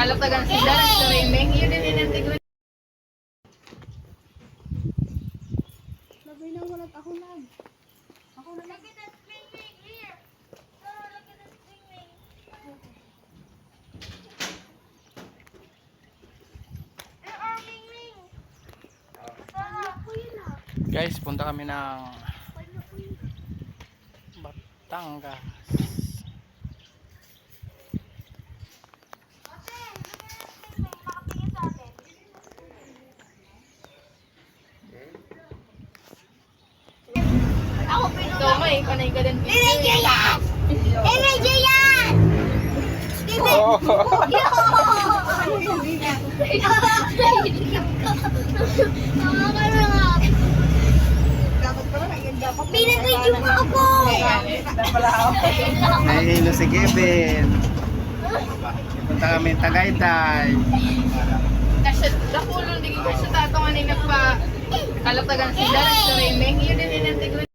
Kalatagan sila, streaming, yun din inintegrate. Labay na walat ako lang. Ako na lang. Guys, punta kami ng Batangas. So, may panay ka din. Imedyo yan! Imedyo yan! Pinag-video mo ako! Nahihilo si Kevin. Punta kami Tagaytay. Kasi nakulong, hindi ko siya tatangan ay nagpa kalatagan sila, streaming, yun din inintegrate.